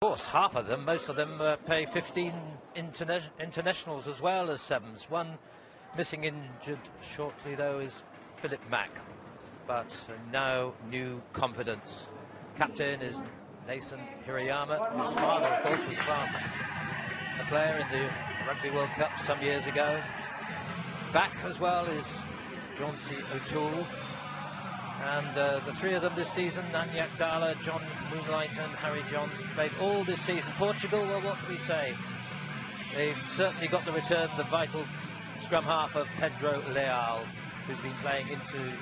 Of course, half of them, most of them play 15 internationals as well as sevens. One missing injured shortly, though, is Philip Mack. But now new confidence. Captain is Nathan Hirayama, whose father, of course, was a player in the Rugby World Cup some years ago. Back as well is Johnsy O'Toole. And the three of them this season, Nanyak Dala, John Moonlight and Harry Johns, played all this season. Portugal, well, what can we say? They've certainly got the return, the vital scrum half of Pedro Leal, who's been playing into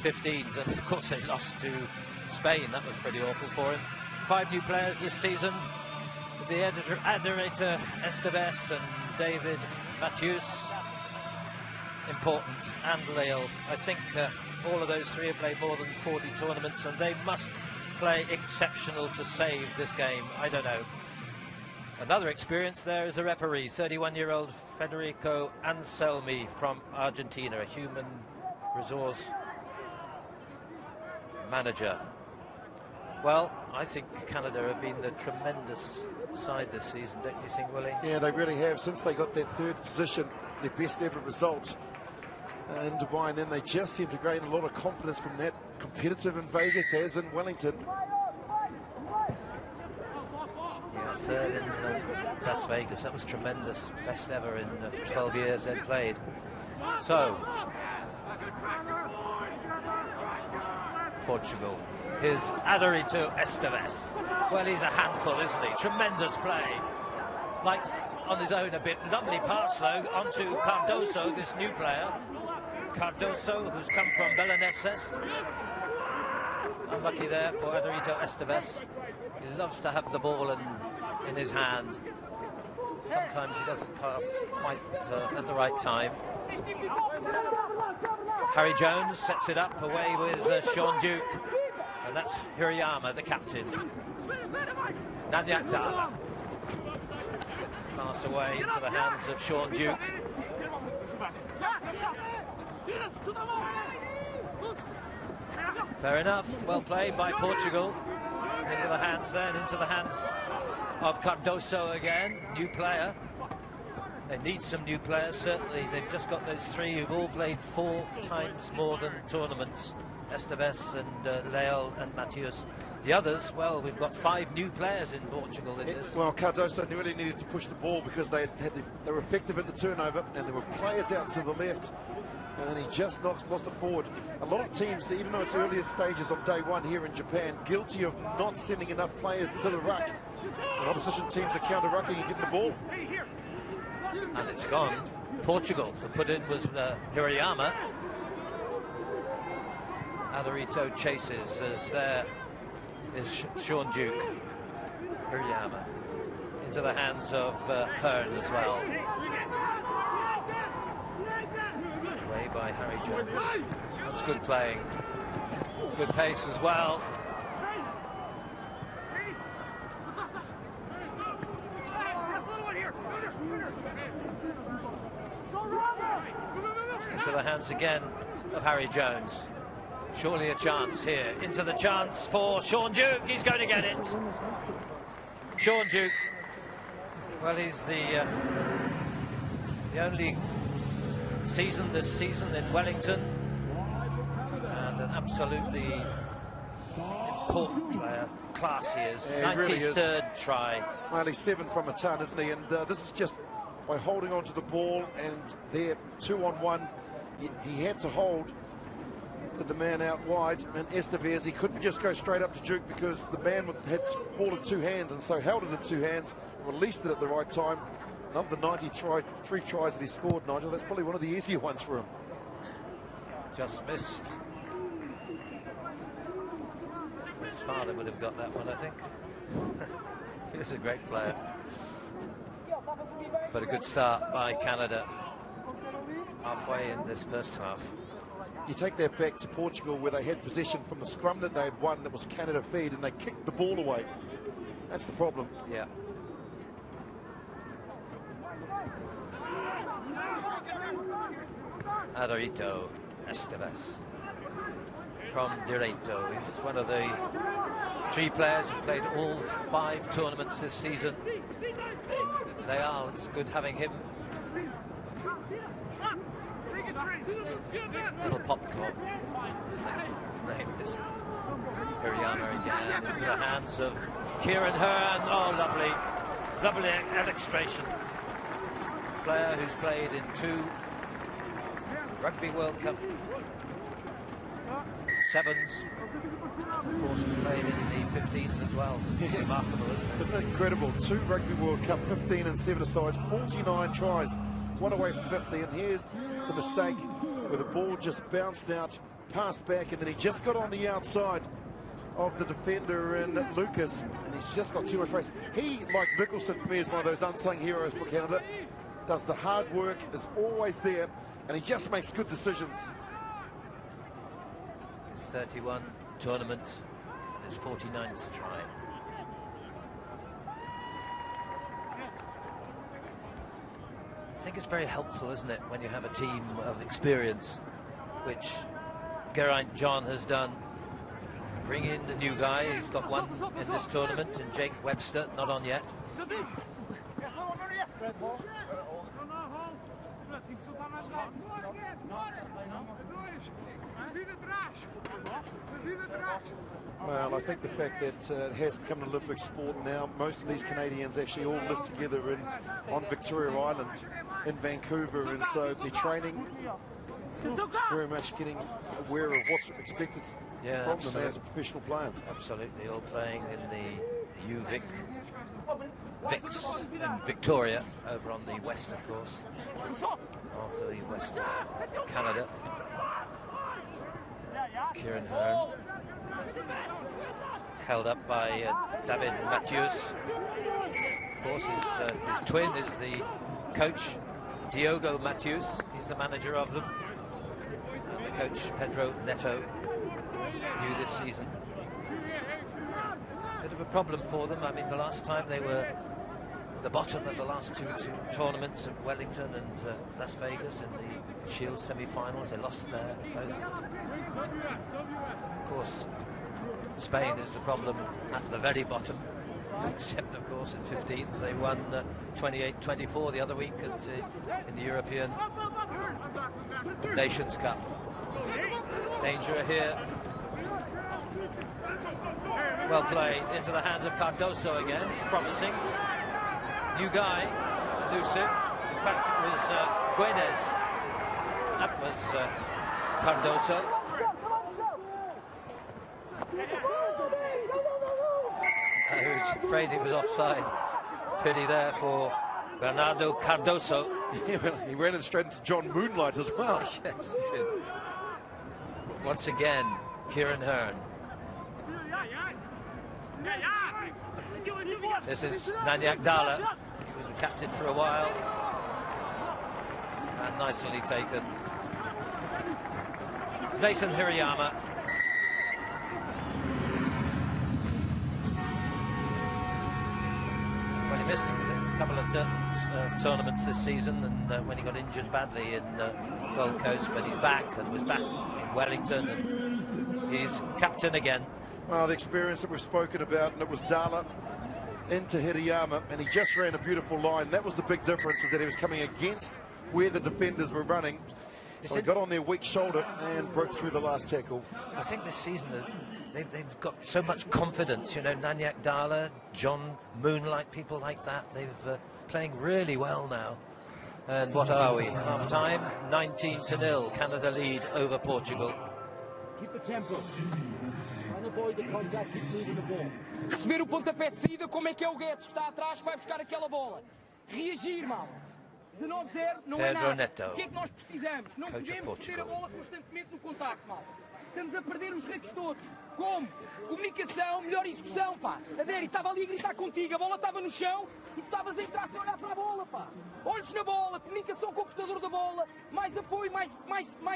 15s. And, of course, they lost to Spain. That was pretty awful for him. 5 new players this season. The Adorator Esteves and David Matthews, important, and Leal. I think all of those three have played more than 40 tournaments, and they must play exceptional to save this game. I don't know. Another experience there is the referee, 31-year-old Federico Anselmi from Argentina, a human resource manager. Well, I think Canada have been a tremendous side this season, don't you think, Willie? Yeah, they really have. Since they got their 3rd position, their best ever result in Dubai, and then they just seem to gain a lot of confidence from that. Competitive in Vegas as in Wellington. Yeah, 3rd in Las Vegas. That was tremendous. Best ever in 12 years they'd played. So, Portugal. Here's Adorito Esteves. Well, he's a handful, isn't he? Tremendous play. Like on his own a bit. Lovely pass, though, onto Cardoso, this new player. Cardoso, who's come from Belenenses. Unlucky there for Adorito Esteves. He loves to have the ball in his hand. Sometimes he doesn't pass quite at the right time. Harry Jones sets it up away with Sean Duke. And that's Hirayama, the captain. Nanyak Dala gets the pass away into the hands of Sean Duke. Fair enough, well played by Portugal. Into the hands of Cardoso again, new player. They need some new players, certainly. They've just got those 3 who've all played 4 times more than tournaments. Esteves and Leal and Matthews. The others, well, we've got 5 new players in Portugal in this. Well, Cardoso really needed to push the ball because they were effective at the turnover, and there were players out to the left, and then he just lost it forward. A lot of teams, even though it's earlier stages on day 1 here in Japan, guilty of not sending enough players to the ruck. And opposition teams are counter-rucking and getting the ball. And it's gone. Portugal, to put in was Hirayama. Adorito chases as there is Sean Duke. Hirayama into the hands of Hearn as well. Away by Harry Jones. That's good playing. Good pace as well. Into the hands again of Harry Jones. Surely a chance here. Into the chance for Sean Duke. He's going to get it. Sean Duke. Well, he's the only season this season in Wellington, and an absolutely important player. Class he is. Yeah, 93rd really try. Well, he's 7 from a ton, isn't he? And this is just by holding on to the ball, and they're 2-on-1. He had to hold the man out wide, and Esteves, he couldn't just go straight up to Duke because the man had ball in 2 hands, and so held it in 2 hands, released it at the right time. Of the 93 tries that he scored, Nigel, that's probably one of the easier ones for him. Just missed. His father would have got that one, I think. He was a great player. But a good start by Canada halfway in this first half. You take that back to Portugal, where they had possession from the scrum that they had won, that was Canada feed, and they kicked the ball away. That's the problem. Yeah. Adorito Esteves from Direito. He's one of the Three players who played all 5 tournaments this season. Leal, it's good having him. Little popcorn. His name is Hirayama again, into the hands of Kieran Hearn. Oh, lovely illustration. Player who's played in 2 Rugby World Cup 7s. Of course, he's played in the 15s as well. Remarkable, isn't it? Isn't it incredible? 2 Rugby World Cup, 15 and 7-a-sides, 49 tries, 1 away from 50. And here's the mistake where the ball just bounced out, passed back, and then he just got on the outside of the defender in Lucas, and he's just got too much race. He, like Nicholson, for me, is one of those unsung heroes for Canada. Does the hard work, is always there, and he just makes good decisions. His 31 tournament and his 49th try. I think it's very helpful, isn't it, when you have a team of experience, which Geraint John has done. Bring in the new guy, he's got one in this tournament, and Jake Webster, not on yet. Well, I think the fact that it has become an Olympic sport now, most of these Canadians actually all live together on Victoria Island in Vancouver, and so they're training very much getting aware of what's expected from them as a professional player. Absolutely, all playing in the UVic Vics in Victoria, over on the west, of course, of the west of Canada. Kieran Hearn, held up by David Matthews. Of course, his twin is the coach, Diogo Matthews. He's the manager of them. And the coach, Pedro Neto, new this season. Bit of a problem for them. I mean, the last time they were at the bottom of the last two tournaments at Wellington and Las Vegas in the Shield semi-finals. They lost there both. Of course, Spain is the problem at the very bottom, except of course in 15s they won 28-24 the other week in the European Nations Cup. Danger here. Well played, into the hands of Cardoso again. He's promising. New guy, elusive. In fact, it was Guedes. That was Cardoso. I was afraid he was offside. Pity there for Bernardo Cardoso. He ran it straight into John Moonlight as well. Yes, he did. Once again, Kieran Hearn. This is Nanyak Dala. He was the captain for a while. And nicely taken. Nathan Hirayama. Well, he missed a couple of tournaments this season, and when he got injured badly in Gold Coast, but he's back and was back in Wellington, and he's captain again. Well, the experience that we've spoken about, and it was Dala into Hirayama, and he just ran a beautiful line. That was the big difference, is that he was coming against where the defenders were running. So he got on their weak shoulder and broke through the last tackle. I think this season they've got so much confidence, you know, Nanyak Dala, John Moonlight, people like that. They've playing really well now. And what are we? Half time, 19-0. Canada lead over Portugal. Keep the tempo. Avoid the contact, keep moving the ball. Receber o pontapé de saída, como é que é o Guedes, que está atrás, que vai buscar aquela bola. Reagir, mal. 19-0 não é nada. Neto. O que é que nós precisamos? Não podemos perder a bola constantemente no contacto, mal. Estamos a perder os reques todos. Como? Comunicação, melhor execução, pá. A Déri estava ali a gritar contigo, a bola estava no chão e tu estavas a entrar sem olhar para a bola, pá. Olhos na bola, comunicação com o portador da bola, mais apoio, mais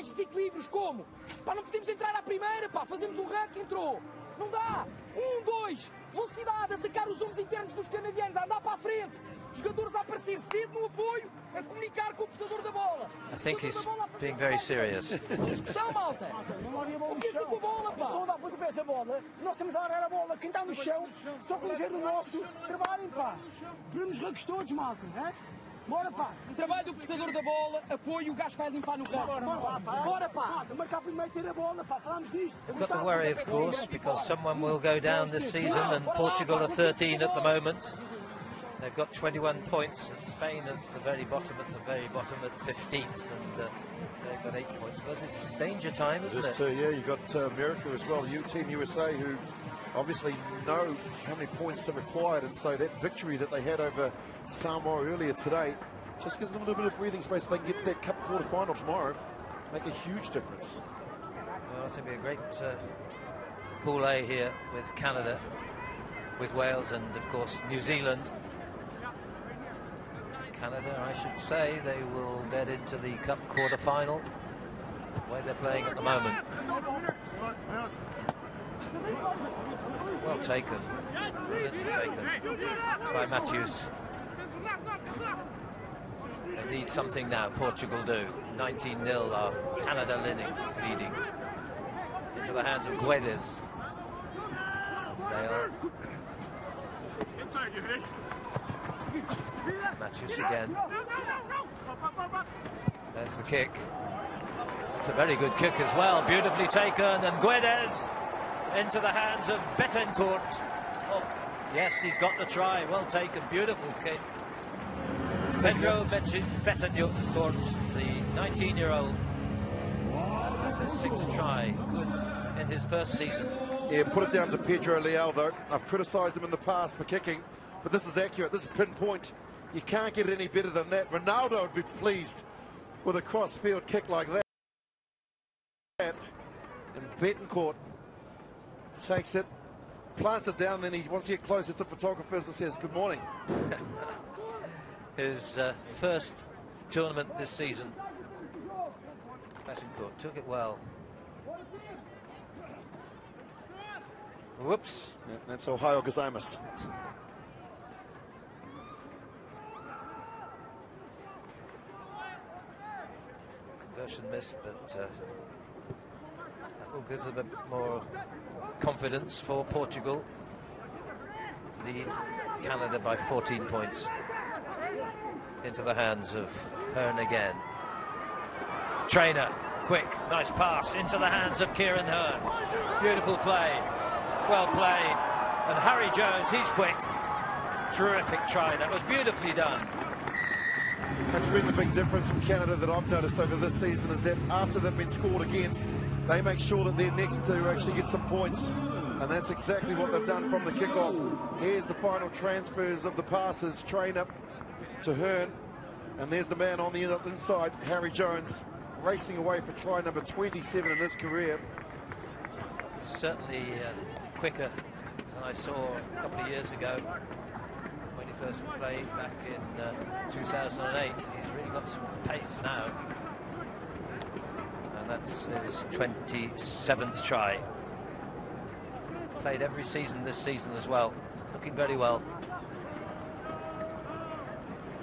desequilíbrios, como? Pá, não podemos entrar à primeira, pá, fazemos um rank, entrou. Não dá. 1, 2, velocidade, atacar os ombros internos dos canadianos, andar para a frente. Jogadores a aparecer cedo no apoio, a comunicar com o portador da bola. I think he's being very serious. Discussão, malta. O que é com a bola, pá? Estão a dar pontapés da bola, nós estamos a agarrar a bola. Quem está no chão, só conhecer do nosso, trabalhem, pá. Vemos rugos todos, malta, né? Bora, pá. Trabalho do portador da bola, apoio, o gajo vai limpar no ramo. Bora, pá. Marcar primeiro ter a bola, pá. Falamos disto. Got to worry, of course, because someone will go down this season, and Portugal are 13 at the moment. They've got 21 points, and Spain at the very bottom at 15th, and they've got 8 points. But it's danger time, isn't it? Yeah, you've got America as well, Team USA, who obviously know how many points they've acquired, and so that victory that they had over Samoa earlier today just gives them a little bit of breathing space. If they can get to that Cup quarter-final tomorrow, make a huge difference. Well, it's going to be a great Pool A here with Canada, with Wales, and of course New Zealand. Canada, I should say, they will get into the Cup quarter-final, the way they're playing at the moment. Well taken. Brilliantly taken by Matthews. They need something now, Portugal do. 19-0 are Canada leading. Into the hands of Guedes. Dale. Matthews again. There's the kick. It's a very good kick as well. Beautifully taken, and Guedes into the hands of Betancourt. Oh, yes, he's got the try. Well taken. Beautiful kick. Pedro Betancourt, the 19-year-old. That's his 6th try. Good in his first season. Yeah, put it down to Pedro Leal, though. I've criticised him in the past for kicking, but this is accurate. This is pinpoint. You can't get any better than that. Ronaldo would be pleased with a cross-field kick like that. And Betancourt takes it, plants it down, then he wants to get closer to the photographers and says, good morning. His first tournament this season. Betancourt took it well. Whoops. Yeah, that's Ohio gozaimasu. Conversion missed, but that will give them a bit more confidence for Portugal. Lead Canada by 14 points. Into the hands of Hearn again. Trainer, quick, nice pass into the hands of Kieran Hearn. Beautiful play, well played. And Harry Jones, he's quick. Terrific try, that was beautifully done. That's been the big difference from Canada that I've noticed over this season, is that after they've been scored against, they make sure that they're next to actually get some points. And that's exactly what they've done from the kickoff. Here's the final transfers of the passes. Trainer to Hearn, and there's the man on the inside, Harry Jones, racing away for try number 27 in his career. Certainly quicker than I saw a couple of years ago when he first played back in 2008. He's really got some pace now, and that's his 27th try. Played every season this season as well, looking very well.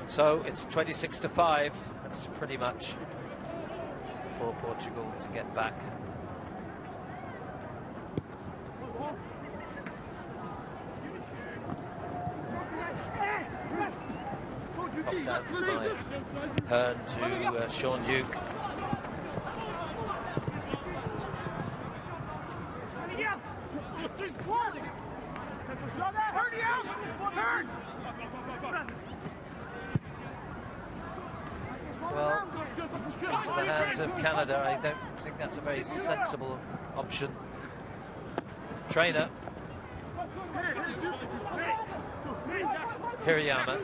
So it's 26-5. That's pretty much for Portugal to get back. Popped out by Hearn to Sean Duke. Well, into the hands of Canada. I don't think that's a very sensible option. Trainer. Hirayama.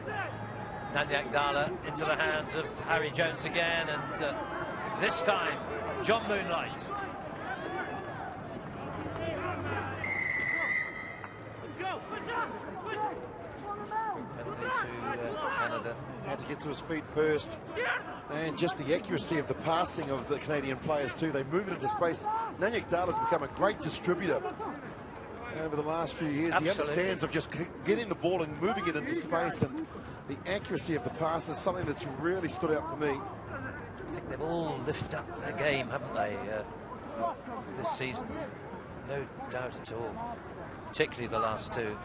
Nanyak Dala into the hands of Harry Jones again, and this time John Moonlight. Penalty to Canada. Had to get to his feet first, and just the accuracy of the passing of the Canadian players too. They move it into space. Nanyak Dala's become a great distributor over the last few years. Absolutely. He understands of just getting the ball and moving it into space, and the accuracy of the pass is something that's really stood out for me. I think they've all lifted up their game, haven't they, this season? No doubt at all. Particularly the last two.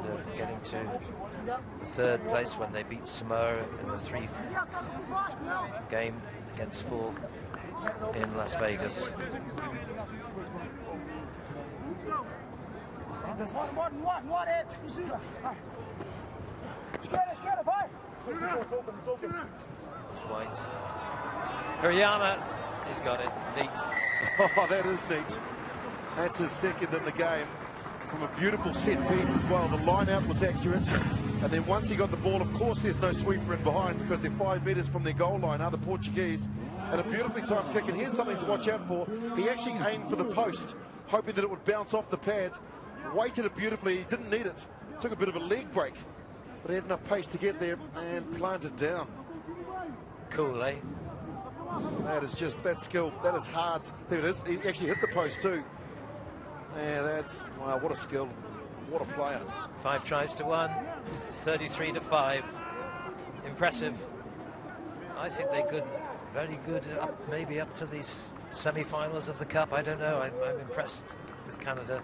And getting to the third place when they beat Samoa in the 3 game against 4 in Las Vegas. White. Hirayama, he's got it. Neat. Oh, that is neat. That's his second in the game. From a beautiful set piece as well. The line out was accurate. And then once he got the ball, of course, there's no sweeper in behind because they're 5 metres from their goal line, are the Portuguese. And a beautifully timed kick. And here's something to watch out for. He actually aimed for the post, hoping that it would bounce off the pad. Weighted it beautifully. He didn't need it. Took a bit of a leg break. But he had enough pace to get there and planted down. Cool, eh? That is just, that skill, that is hard. There it is. He actually hit the post too. Yeah, that's, wow, what a skill. What a player. 5 tries to 1, 33 to 5. Impressive. I think they could, very good, maybe up to these semi-finals of the Cup. I don't know. I'm impressed with Canada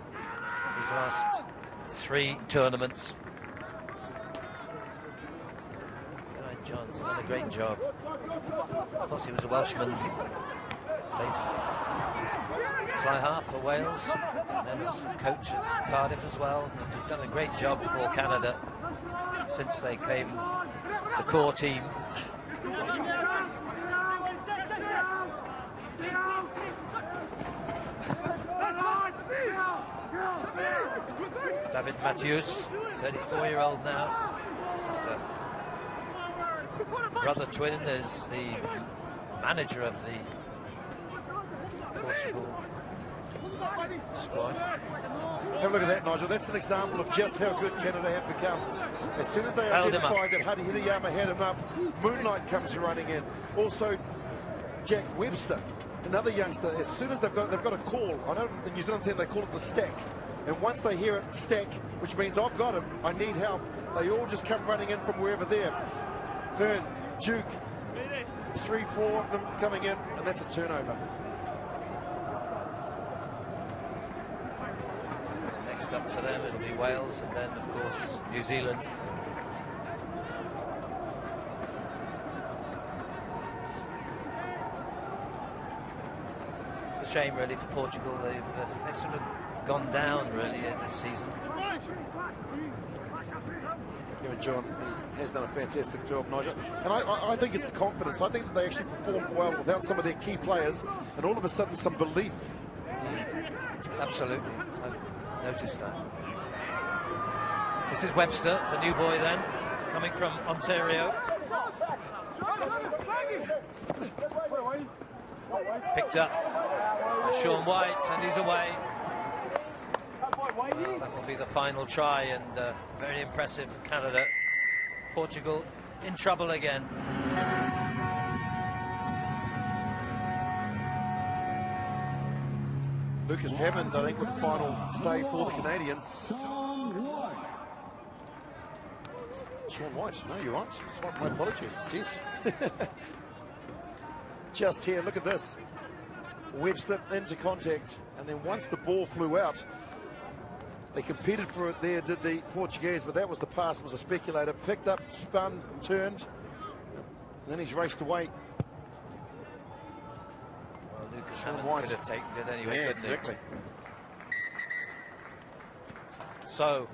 these last 3 tournaments. John's done a great job. Of course, he was a Welshman. Played fly half for Wales, and then was a coach at Cardiff as well. And he's done a great job for Canada since they came the core team. David Matthews, 34-year-old now. Brother twin is the manager of the Portugal squad. Have a look at that, Nigel. That's an example of just how good Canada have become. As soon as they identified that Hadi Hirayama had him up, Moonlight comes running in. Also, Jack Webster, another youngster. As soon as they've got a call, I know in New Zealand they call it the stack. And once they hear it, stack, which means I've got him, I need help, they all just come running in from wherever they're. Hearn, Duke, 3, 4 of them coming in, and that's a turnover. Next up for them, it'll be Wales, and then, of course, New Zealand. It's a shame, really, for Portugal. They've sort of gone down, really, this season. John has done a fantastic job, Nigel. And I think it's the confidence. I think that they actually performed well without some of their key players, and all of a sudden some belief. Absolutely. I've noticed that. This is Webster, the new boy then, coming from Ontario. Picked up by Sean White, and he's away. Well, that will be the final try, and very impressive for Canada. Portugal in trouble again. Lucas Hammond, I think, with the final save for the Canadians. Sean White, no, you're right. My apologies. Jeez. Just here, look at this. Webster into contact, and then once the ball flew out, they competed for it there, did the Portuguese, but that was the pass. It was a speculator. Picked up, spun, turned, and then he's raced away. Well, Lucas Hammond could have taken it anyway, couldn't he? Exactly. So,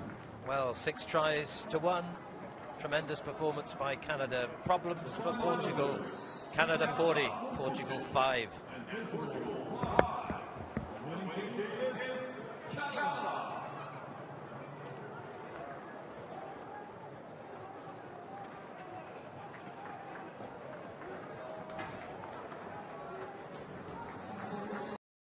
well, 6 tries to 1. Tremendous performance by Canada. Problems for Portugal. Canada 40, Portugal 5.